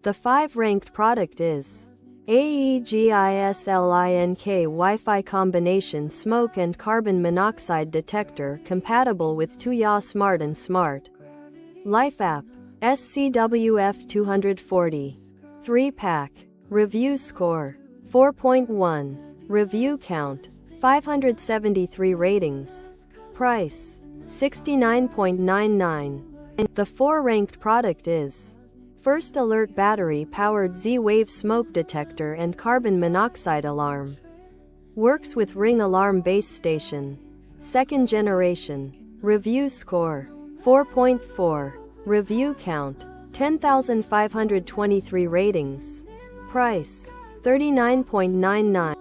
The 5 ranked product is AEGISLINK Wi-Fi Combination Smoke and Carbon Monoxide Detector compatible with Tuya Smart and Smart Life app. SCWF 240. 3-pack. Review score 4.1. Review count 573 ratings. Price $69.99. And the 4 ranked product is First Alert Battery Powered Z-Wave Smoke Detector and Carbon Monoxide Alarm. Works with Ring Alarm Base Station. 2nd generation. Review score 4.4. Review count 10,523 ratings. Price $39.99.